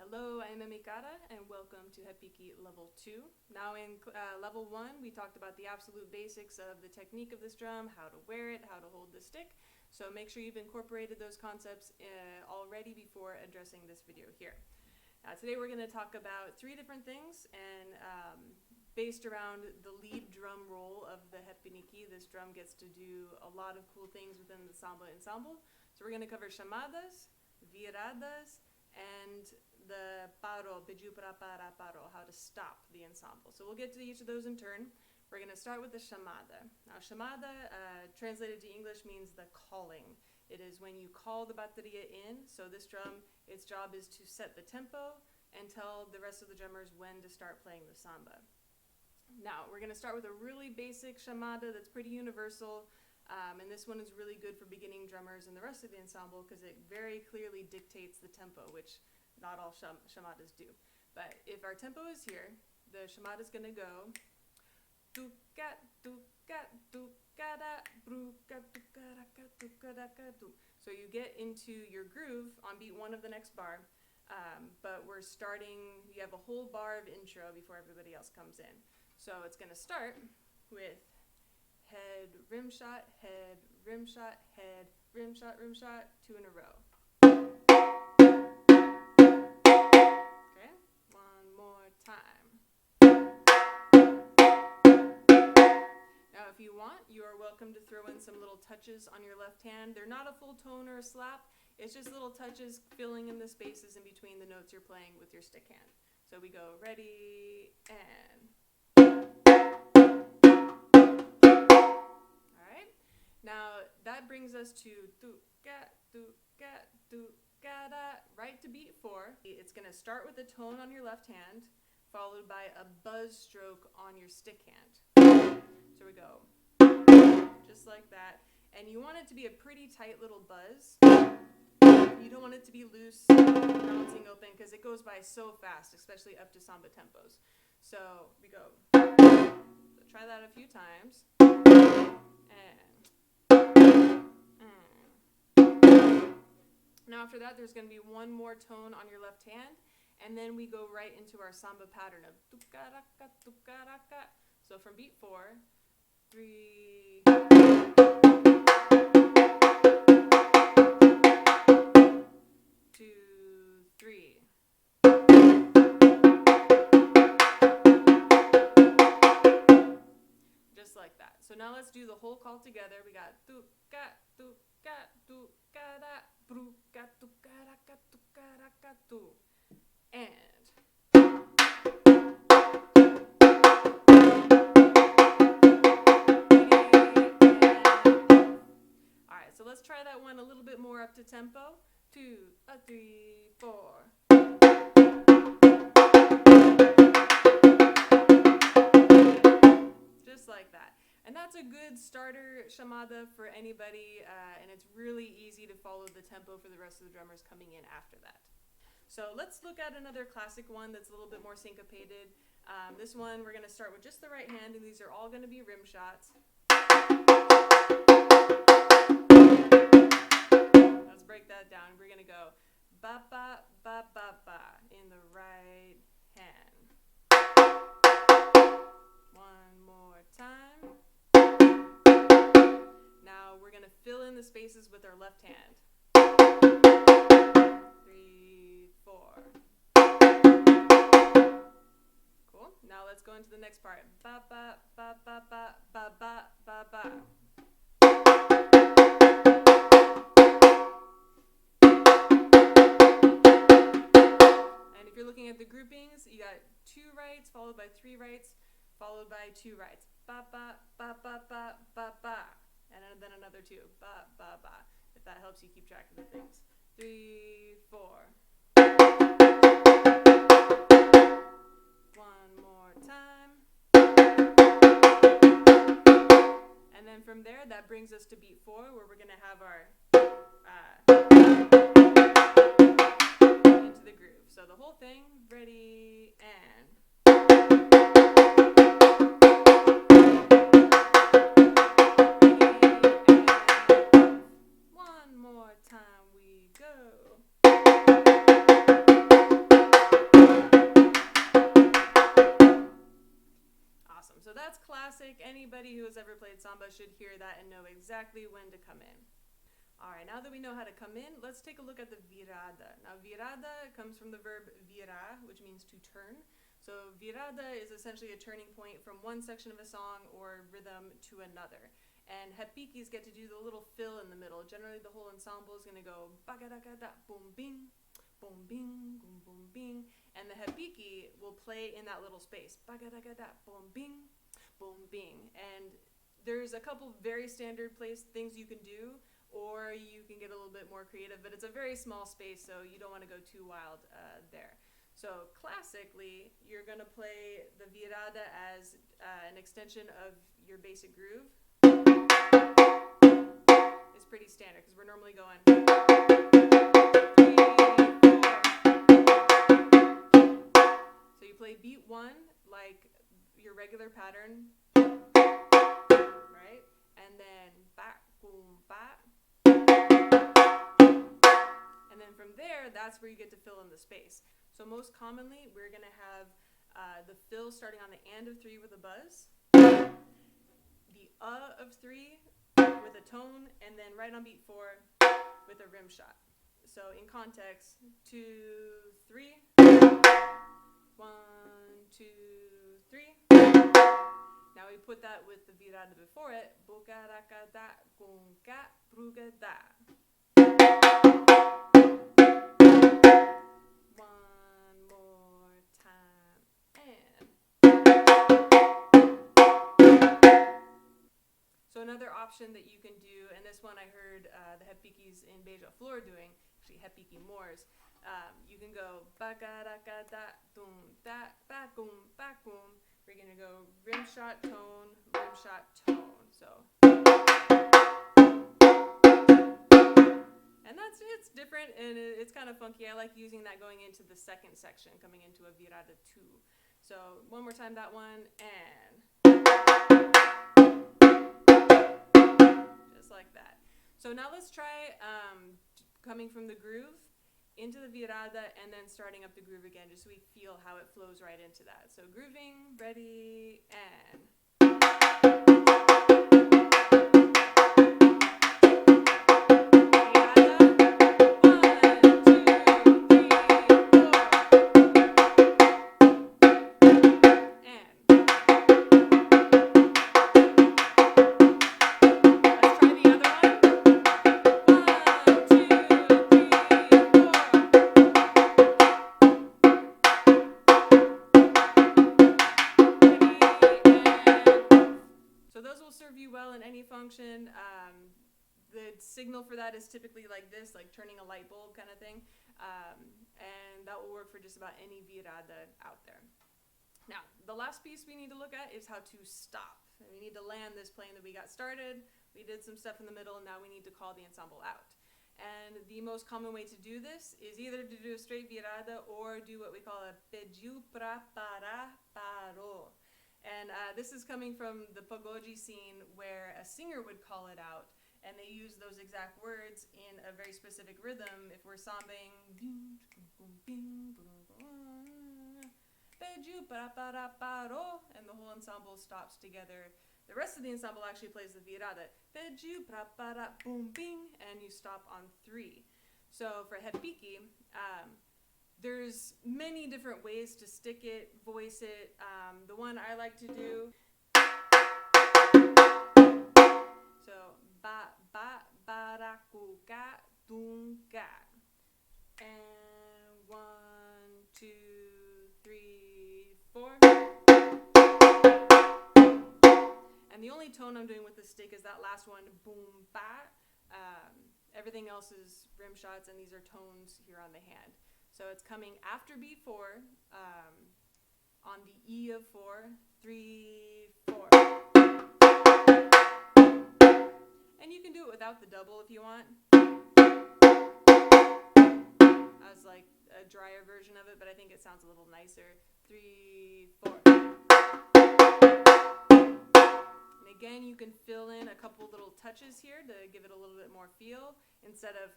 Hello, I'm Emikara and welcome to Repique Level 2. Now in Level 1 we talked about the absolute basics of the technique of this drum, how to wear it, how to hold the stick. So make sure you've incorporated those concepts already before addressing this video here. Today we're going to talk about three different things and based around the lead drum role of the Repique. This drum gets to do a lot of cool things within the samba ensemble. So we're going to cover chamadas, viradas, and the paro, pediu para paro, how to stop the ensemble. So we'll get to each of those in turn. We're going to start with the chamada. Now chamada, translated to English, means the calling. It is when you call the bateria in. So this drum, its job is to set the tempo and tell the rest of the drummers when to start playing the samba. Now we're going to start with a really basic chamada that's pretty universal. And this one is really good for beginning drummers and the rest of the ensemble because it very clearly dictates the tempo, which not all chamadas do. But if our tempo is here, the chamada is going to go tuka tuka tuka da bruka tuka raka tuka raka tu. So you get into your groove on beat 1 of the next bar, but we're starting, you have a whole bar of intro before everybody else comes in. So it's going to start with head, rim shot, head, rim shot, head, rim shot, 2 in a row. Okay, one more time. Now if you want, you are welcome to throw in some little touches on your left hand. They're not a full tone or a slap, it's just little touches filling in the spaces in between the notes you're playing with your stick hand. So we go ready and now that brings us to tuka, tuka, tuka, da, right to beat 4. It's going to start with a tone on your left hand, followed by a buzz stroke on your stick hand. So we go just like that. And you want it to be a pretty tight little buzz. You don't want it to be loose, bouncing open, because it goes by so fast, especially up to samba tempos. So we go. So try that a few times. And now after that, there's going to be one more tone on your left hand, and then we go right into our samba pattern of tukaraka, tukaraka. So from beat 4, 3, 2, 3. Just like that. So now let's do the whole call together. We got tuka, tuka, tuka, da, bruka, tuka, raka, tuka, raka, tu. And alright, so let's try that one a little bit more up to tempo. 2, 3, 4. Just like that. And that's a good starter chamada for anybody, and it's really easy to follow the tempo for the rest of the drummers coming in after that. So let's look at another classic one that's a little bit more syncopated. This one we're going to start with just the right hand, and these are all going to be rim shots. Let's break that down. We're going to go ba ba ba ba ba in the right hand. One more time. Now we're going to fill in the spaces with our left hand. 3, 4. Cool. Now let's go into the next part. Ba ba ba ba ba ba ba ba ba. And if you're looking at the groupings, you got 2 rights followed by 3 rights followed by 2 rights. Ba ba ba ba ba ba ba. And then another 2. Ba ba ba. If that helps you keep track of the things. 3, 4. One more time. And then from there, that brings us to beat 4, where we're going to have our into the groove. So the whole thing, ready, and one more time we go. classic. Anybody who has ever played samba should hear that and know exactly when to come in. All right, now that we know how to come in, let's take a look at the virada. Now, virada comes from the verb virar, which means to turn. So virada is essentially a turning point from one section of a song or rhythm to another. And repiques get to do the little fill in the middle. Generally, the whole ensemble is going to go bagadagada, boom bing, boom bing, boom boom bing. And the repique will play in that little space. Bagadagada, boom bing, boom bing. And there's a couple very standard things you can do, or you can get a little bit more creative, but it's a very small space, so you don't want to go too wild there. So classically, you're going to play the virada as an extension of your basic groove. It's pretty standard because we're normally going 3, 4. So you play beat 1 like your regular pattern, right? And then back, boom, back. And then from there, that's where you get to fill in the space. So most commonly, we're going to have the fill starting on the and of 3 with a buzz, the of 3 with a tone, and then right on beat 4 with a rim shot. So in context, 2, 3, 1, 2, 3. Now we put that with the virada before it, bukarakada, gunka, brugada. One more time, and. So another option that you can do, and this one I heard the repiques in Beija Flor doing, actually repique Moors, you can go bagadakada, dum, da, bakum, bakum. We're going to go rim shot, tone, So. And it's different and it's kind of funky. I like using that going into the second section, coming into a virada 2. So one more time that one, and just like that. So now let's try coming from the groove into the virada and then starting up the groove again, just so we feel how it flows right into that. So grooving, ready, and. Function. The signal for that is typically like this, like turning a light bulb kind of thing, and that will work for just about any virada out there. Now, the last piece we need to look at is how to stop. We need to land this plane that we got started. We did some stuff in the middle, and now we need to call the ensemble out. And the most common way to do this is either to do a straight virada or do what we call a pediu pra para paro. And this is coming from the pagode scene where a singer would call it out, and they use those exact words in a very specific rhythm. If we're sambing, and the whole ensemble stops together. The rest of the ensemble actually plays the virada, and you stop on 3. So for repique, there's many different ways to stick it, voice it. The one I like to do, so ba ba barakuka dunka, and 1, 2, 3, 4. And the only tone I'm doing with the stick is that last one, boom ba. Everything else is rim shots, and these are tones here on the hand. So it's coming after beat 4, on the E of 4, 3, 4. And you can do it without the double if you want, as like a drier version of it, but I think it sounds a little nicer. 3, 4. And again, you can fill in a couple little touches here to give it a little bit more feel instead of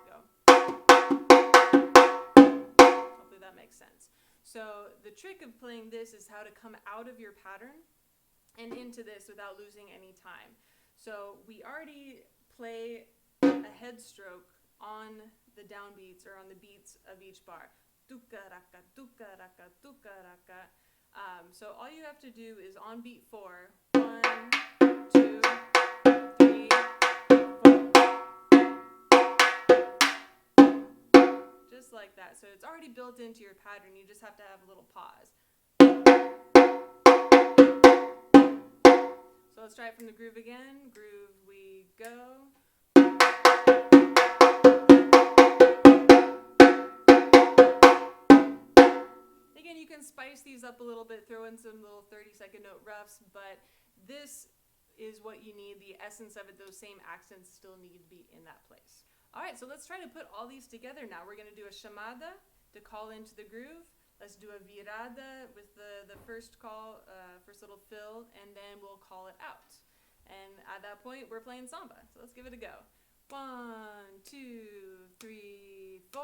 go. Hopefully that makes sense. So the trick of playing this is how to come out of your pattern and into this without losing any time. So we already play a head stroke on the downbeats or on the beats of each bar. Tuka-raka, tuka-raka, tuka-raka. So all you have to do is on beat 4, 1, 2, 3, 4. Just like that. So it's already built into your pattern. You just have to have a little pause. So let's try it from the groove again. Groove we go. Again, you can spice these up a little bit, throw in some little 30-second note roughs, but this is what you need. The essence of it, those same accents still need to be in that place. All right, so let's try to put all these together now. We're going to do a chamada to call into the groove. Let's do a virada with the first call, first little fill, and then we'll call it out. And at that point, we're playing samba. So let's give it a go. 1, 2, 3, 4.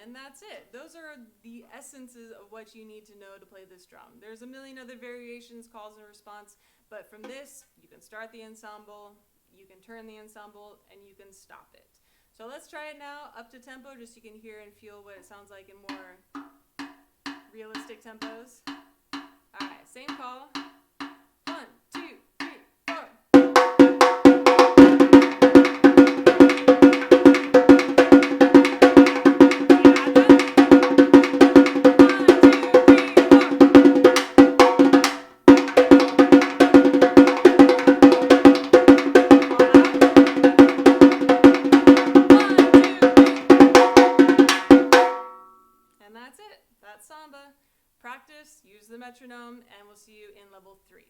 And that's it. Those are the essences of what you need to know to play this drum. There's a million other variations, calls and response, but from this, you can start the ensemble, you can turn the ensemble, and you can stop it. So let's try it now, up to tempo, just so you can hear and feel what it sounds like in more realistic tempos. All right, same call. 1, 2, 3, 4. And that's it. That's samba. Practice, use the metronome, and we'll see you in level 3.